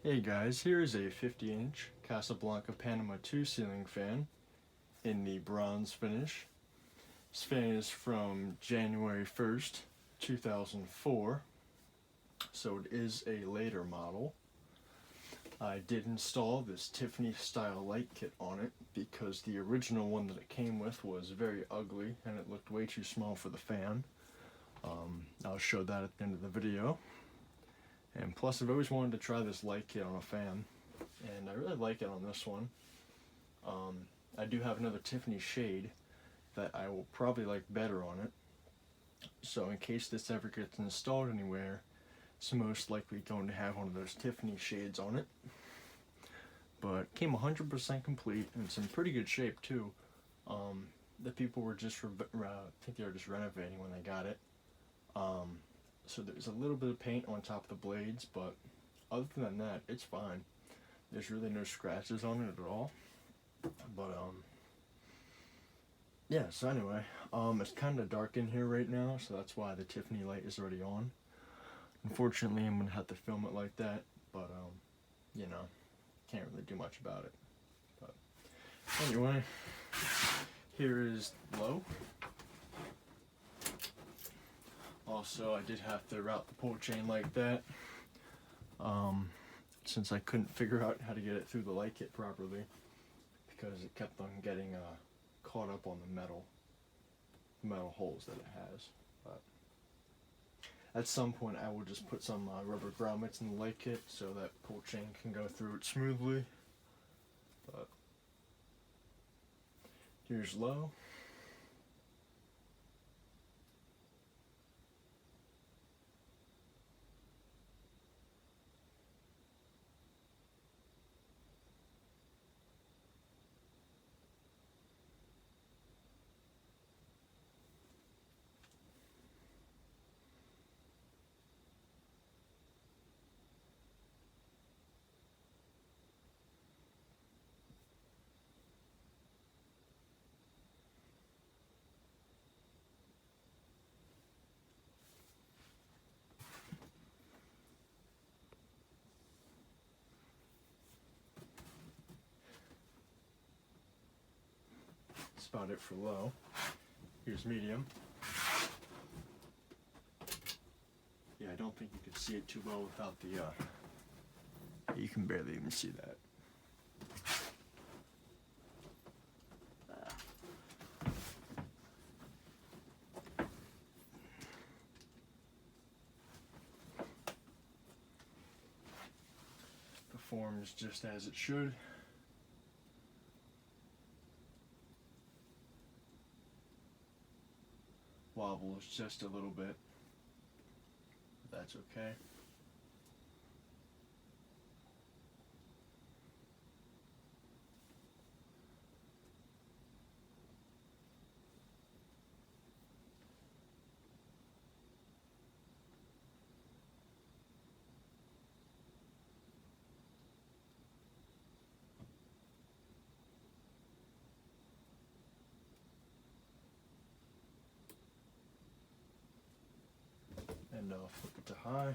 Hey guys, here is a 50-inch Casablanca Panama II ceiling fan in the bronze finish. This fan is from January 1st, 2004, so it is a later model. I did install this Tiffany style light kit on it because the original one that it came with was very ugly and it looked way too small for the fan. I'll show that at the end of the video. And plus, I've always wanted to try this light kit on a fan, and I really like it on this one. I do have another Tiffany shade that I will probably like better on it. So in case this ever gets installed anywhere, it's most likely going to have one of those Tiffany shades on it. But it came 100% complete and it's in pretty good shape too. The people were just, I think they were just renovating when they got it. So there's a little bit of paint on top of the blades, but other than that, it's fine. There's really no scratches on it at all. But yeah, so anyway, it's kind of dark in here right now, so that's why the Tiffany light is already on. Unfortunately, I'm gonna have to film it like that, but you know, can't really do much about it. But anyway, here is low. Also, I did have to route the pull chain like that, since I couldn't figure out how to get it through the light kit properly, because it kept on getting caught up on the metal holes that it has. But at some point, I will just put some rubber grommets in the light kit so that pull chain can go through it smoothly. But here's low. That's about it for low. Here's medium. Yeah, I don't think you could see it too well without the, you can barely even see that. Performs just as it should. Wobbles just a little bit. That's okay. And flip it to high.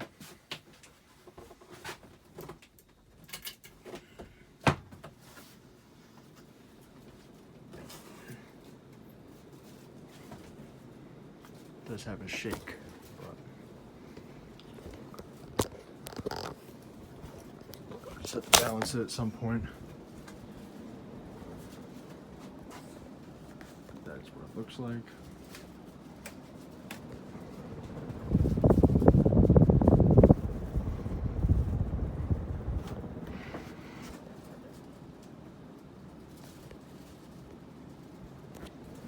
It does have a shake, but just have to balance it at some point. That's what it looks like.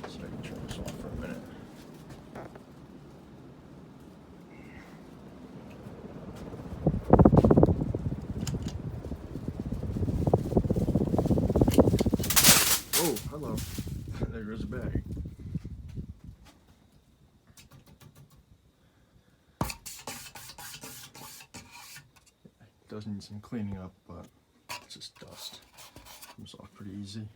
So I can turn this off for a minute. Oh, hello. There goes a bag. It does need some cleaning up, but it's just dust. Comes off pretty easy.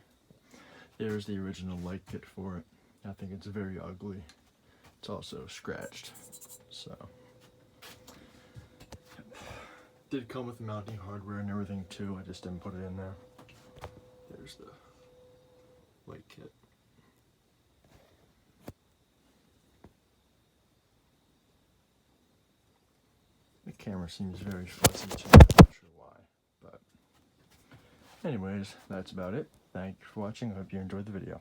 There's the original light kit for it. I think it's very ugly. It's also scratched, so Did come with mounting hardware and everything too, I just didn't put it in there. There's the light kit. The camera seems very fuzzy too, I'm not sure why, but anyways, that's about it. Thank you for watching, I hope you enjoyed the video.